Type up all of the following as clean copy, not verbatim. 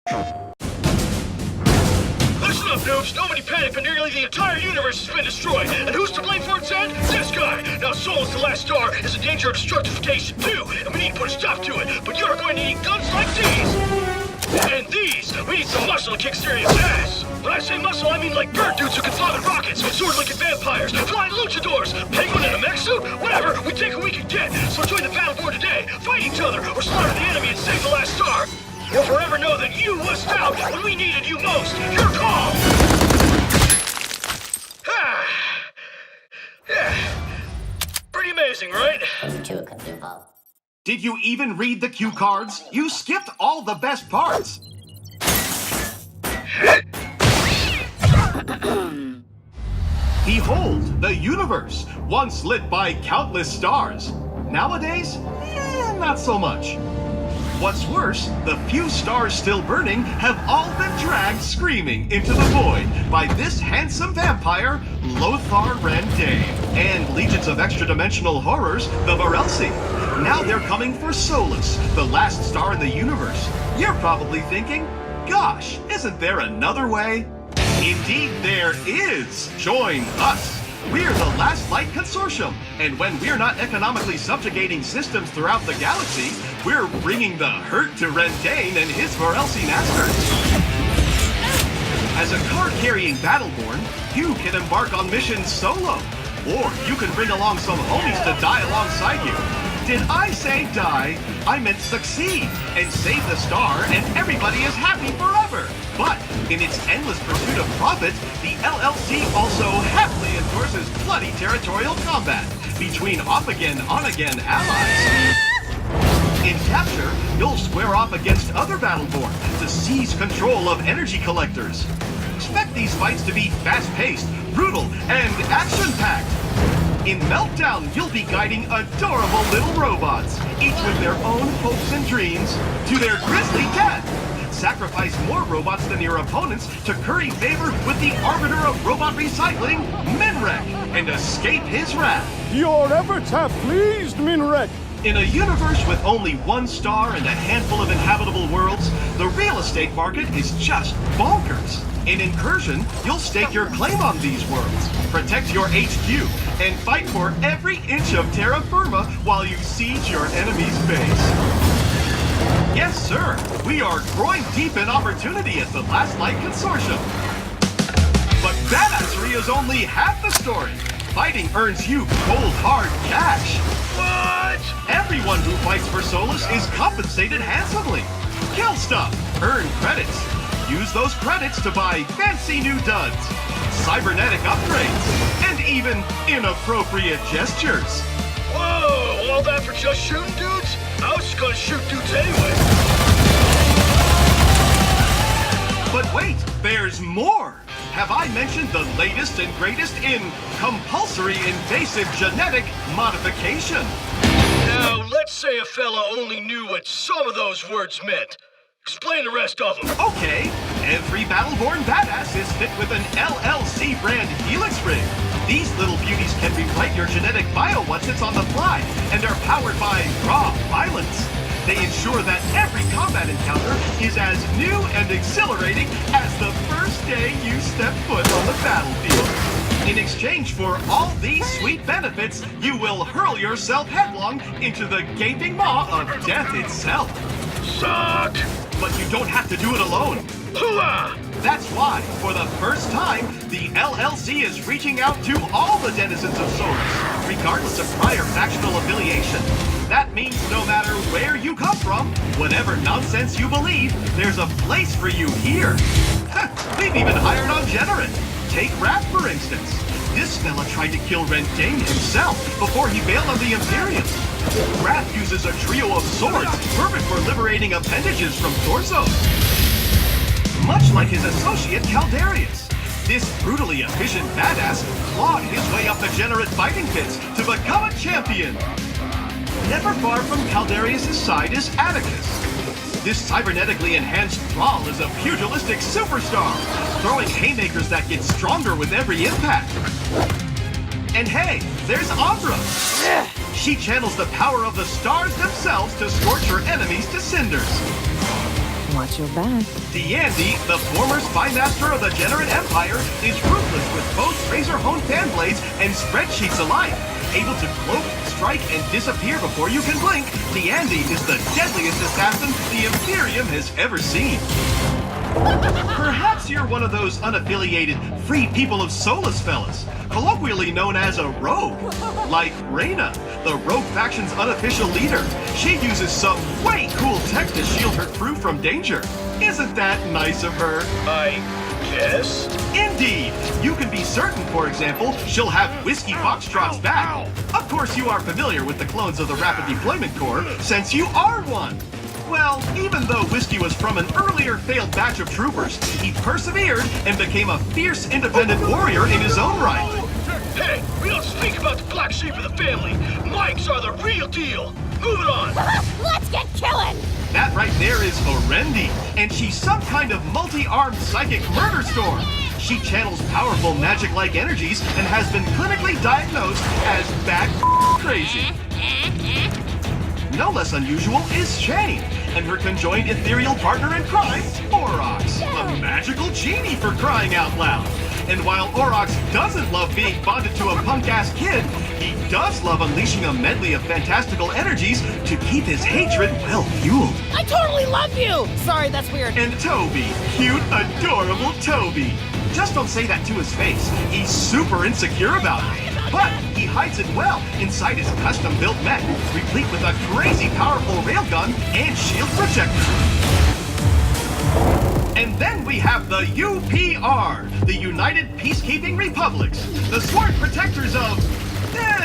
Listen up, noobs. Nobody panic, but nearly the entire universe has been destroyed. And who's to blame for its end? This guy. Now, Solus, the last star, is in danger of destructification, too. And we need to put a stop to it. But you're going to need guns like these. And these. We need some muscle to kick serious ass. When I say muscle, I mean like bird dudes who can fly with rockets, sword-licking vampires, flying luchadors, penguin in a mech suit, whatever. We take what we can get. So join the Battleborn today. Fight each other, or slaughter the enemy and save the last star. Or forever know that you wussed out when we needed you most. Your call! Yeah. Pretty amazing, right? Did you even read the cue cards? You skipped all the best parts. Behold, the universe, once lit by countless stars. Nowadays, not so much. What's worse, the few stars still burning have all been dragged screaming into the void by this handsome vampire, Lothar Rendane, and legions of extra-dimensional horrors, the Varelsi. Now they're coming for Solus, the last star in the universe. You're probably thinking, gosh, isn't there another way? Indeed there is! Join us! We're the Last Light Consortium, and when we're not economically subjugating systems throughout the galaxy, we're bringing the hurt to Rendane and his Varelsi masters. As a card-carrying Battleborn, you can embark on missions solo, or you can bring along some homies to die alongside you. Did I say die? I meant succeed, and save the star, and everybody is happy forever. But in its endless pursuit of profit, the LLC also happily endorses bloody territorial combat between off-again, on-again allies. In capture, you'll square off against other Battleborn to seize control of energy collectors. Expect these fights to be fast-paced, brutal, and action-packed. In Meltdown, you'll be guiding adorable little robots, each with their own hopes and dreams, to their grisly death. Sacrifice more robots than your opponents to curry favor with the arbiter of robot recycling, Minrek, and escape his wrath. Your efforts have pleased, Minrek. In a universe with only one star and a handful of inhabitable worlds, the real estate market is just bonkers. In Incursion, you'll stake your claim on these worlds, protect your HQ, and fight for every inch of terra firma while you siege your enemy's base. Yes, sir, we are groin deep in opportunity at the Last Light Consortium. But badassery is only half the story. Fighting earns you cold, hard cash. What? Everyone who fights for Solus is compensated handsomely. Kill stuff, earn credits. Use those credits to buy fancy new duds, cybernetic upgrades, and even inappropriate gestures. Whoa, all that for just shooting dudes? I was just gonna shoot dudes anyway. But wait, there's more! Have I mentioned the latest and greatest in compulsory invasive genetic modification? Now, let's say a fella only knew what some of those words meant. Explain the rest of them. Okay, every Battleborn badass is fit with an LLC brand Helix rig. These little beauties can rewrite your genetic bio once it's on the fly, and are powered by raw violence. They ensure that every combat encounter is as new and exhilarating as the first day you step foot on the battlefield. In exchange for all these sweet benefits, you will hurl yourself headlong into the gaping maw of death itself. Suck! But you don't have to do it alone. Hooah! That's why, for the first time, the LLC is reaching out to all the denizens of Solus, regardless of prior factional affiliation. That means no matter where you come from, whatever nonsense you believe, there's a place for you here. We've even hired on Generate. Take Raph, for instance. This fella tried to kill Rendane himself before he bailed on the Imperium. Raph uses a trio of swords, perfect for liberating appendages from torsos. Much like his associate Caldarius, this brutally efficient badass clawed his way up the Generate fighting pits to become a champion. Never far from Caldarius' side is Atticus. This cybernetically enhanced thrall is a pugilistic superstar, throwing haymakers that get stronger with every impact. And hey, there's Andra. She channels the power of the stars themselves to scorch her enemies to cinders. Watch your back. D'Andy, the former spy master of the Generate Empire, is ruthless with both razor-honed fan blades and spreadsheets alike. Able to cloak, strike, and disappear before you can blink, D'Andy is the deadliest assassin the Imperium has ever seen. Perhaps you're one of those unaffiliated free people of Solus fellas, colloquially known as a rogue, like Reyna, the rogue faction's unofficial leader. She uses some way cool tech to shield her crew from danger. Isn't that nice of her? I guess? Indeed! You can be certain, for example, she'll have Whiskey Foxtrot's back. Of course, you are familiar with the clones of the Rapid Deployment Corps, since you are one. Well, even though Whiskey was from an earlier failed batch of troopers, he persevered and became a fierce independent warrior in his own right. Hey, we don't speak about the black sheep of the family. Mikes are the real deal. Move it on. Let's get killing! That right there is Orendi, and she's some kind of multi-armed psychic murder storm. She channels powerful magic-like energies and has been clinically diagnosed as bat crazy. No less unusual is Shane, and her conjoined ethereal partner in crime, Aurochs, a magical genie for crying out loud. And while Aurochs doesn't love being bonded to a punk-ass kid, he does love unleashing a medley of fantastical energies to keep his hatred well-fueled. I totally love you! Sorry, that's weird. And Toby, cute, adorable Toby. Just don't say that to his face. He's super insecure about it. But he hides it well inside his custom-built mech, replete with a crazy powerful railgun and shield projector. And then we have the UPR, the United Peacekeeping Republics, the sword protectors of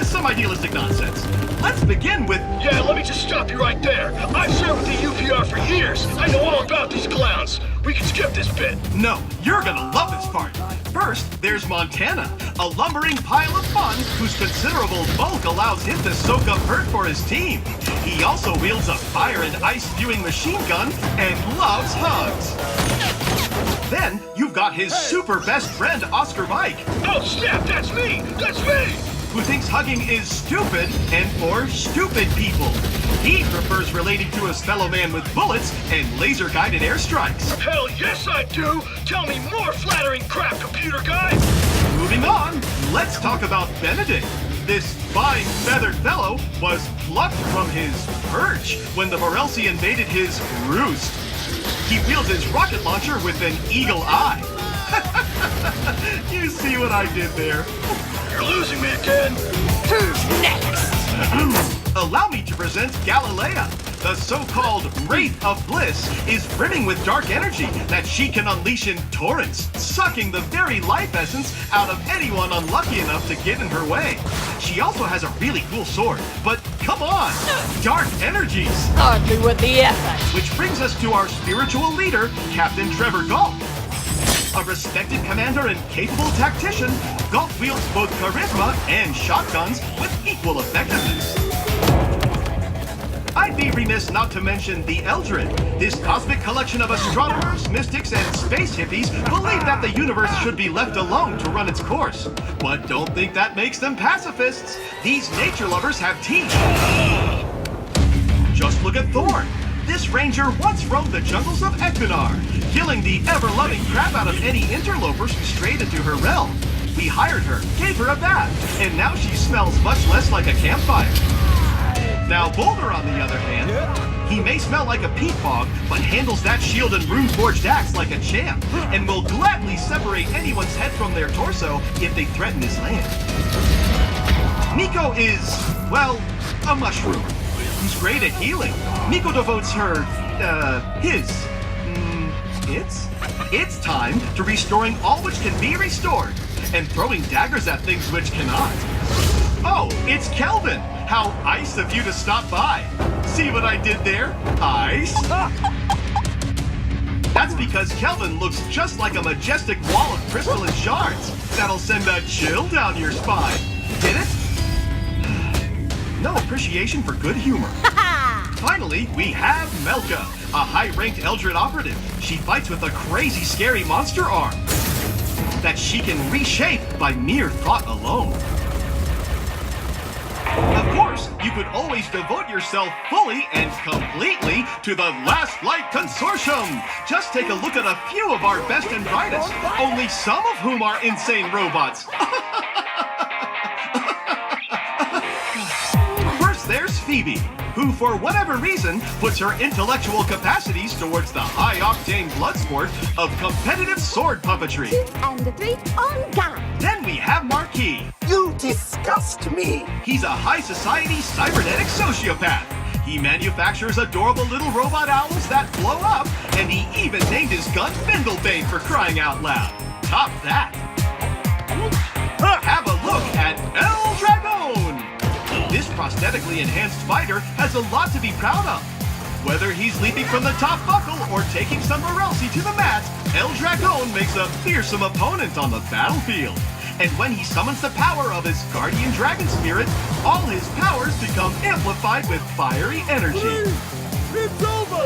some idealistic nonsense. Let's begin with... Yeah, let me just stop you right there. I've served with the UPR for years. I know all about these clowns. We can skip this bit. No, you're gonna love this part. First, there's Montana, a lumbering pile of fun whose considerable bulk allows him to soak up hurt for his team. He also wields a fire and ice-spewing machine gun and loves hugs. Then, you've got his super best friend, Oscar Mike. Oh, snap, that's me! That's me! Who thinks hugging is stupid and for stupid people. He prefers relating to his fellow man with bullets and laser-guided airstrikes. Hell yes, I do! Tell me more flattering crap, computer guy! Moving on, let's talk about Benedict. This fine feathered fellow was plucked from his perch when the Morelsi invaded his roost. He wields his rocket launcher with an eagle eye. You see what I did there? You're losing me again. Who's next? Allow me to present Galilea. The so-called Wraith of Bliss is brimming with dark energy that she can unleash in torrents, sucking the very life essence out of anyone unlucky enough to get in her way. She also has a really cool sword, but come on, dark energies! Hardly with the effort. Which brings us to our spiritual leader, Captain Trevor Galt. A respected commander and capable tactician, Galt wields both charisma and shotguns with equal effectiveness. I'd be remiss not to mention the Eldred. This cosmic collection of astronomers, mystics, and space hippies believe that the universe should be left alone to run its course. But don't think that makes them pacifists. These nature lovers have teeth. Just look at Thorn. This ranger once roamed the jungles of Equinar, killing the ever-loving crap out of any interlopers who strayed into her realm. We hired her, gave her a bath, and now she smells much less like a campfire. Now Boulder, on the other hand, he may smell like a peat bog, but handles that shield and rune-forged axe like a champ, and will gladly separate anyone's head from their torso if they threaten his land. Miko is, well, a mushroom who's great at healing. Miko devotes her, it's time to restoring all which can be restored, and throwing daggers at things which cannot. Oh, it's Kelvin! How ice of you to stop by. See what I did there? Ice? That's because Kelvin looks just like a majestic wall of crystalline shards. That'll send a chill down your spine. Did it? No appreciation for good humor. Finally, we have Melka, a high-ranked Eldred operative. She fights with a crazy, scary monster arm that she can reshape by mere thought alone. Of course, you could always devote yourself fully and completely to the Last Light Consortium. Just take a look at a few of our best and brightest, only some of whom are insane robots. First, there's Phoebe, who, for whatever reason, puts her intellectual capacities towards the high-octane blood sport of competitive sword puppetry. 2 and 3 on guard. Then we have Marquis. You disgust me. He's a high-society cybernetic sociopath. He manufactures adorable little robot owls that blow up, and he even named his gun Findlebane for crying out loud. Top that. Have a look at El Dragon. This prosthetically enhanced fighter has a lot to be proud of. Whether he's leaping from the top buckle or taking some Morelsi to the mat, El Dragon makes a fearsome opponent on the battlefield. And when he summons the power of his guardian dragon spirit, all his powers become amplified with fiery energy. It's over!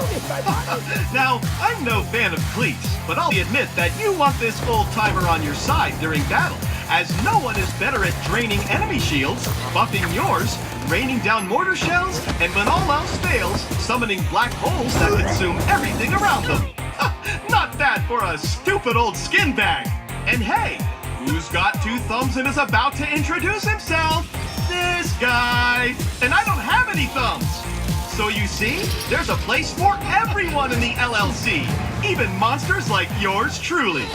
Now, I'm no fan of cleats, but I'll admit that you want this old-timer on your side during battle, as no one is better at draining enemy shields, buffing yours, raining down mortar shells, and when all else fails, summoning black holes that consume everything around them. Not bad for a stupid old skin bag. And hey, who's got 2 thumbs and is about to introduce himself? This guy. And I don't have any thumbs. So you see, there's a place for everyone in the LLC, even monsters like yours truly.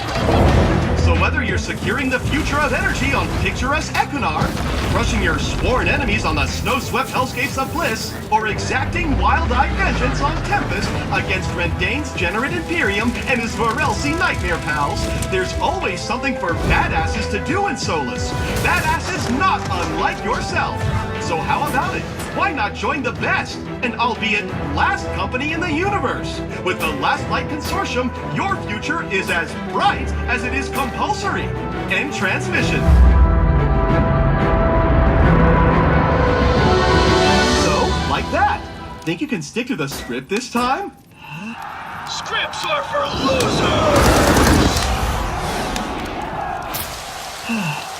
So whether you're securing the future of energy on picturesque Equinar, crushing your sworn enemies on the snow-swept hellscapes of Bliss, or exacting wild-eyed vengeance on Tempest against Rendain's Generate Imperium and his Morelsi Nightmare pals, there's always something for badasses to do in Solus. Badasses not unlike yourself. So how about it? Why not join the best, and albeit last company in the universe? With the Last Light Consortium, your future is as bright as it is compulsory. End transmission. So, like that. Think you can stick to the script this time? Scripts are for losers!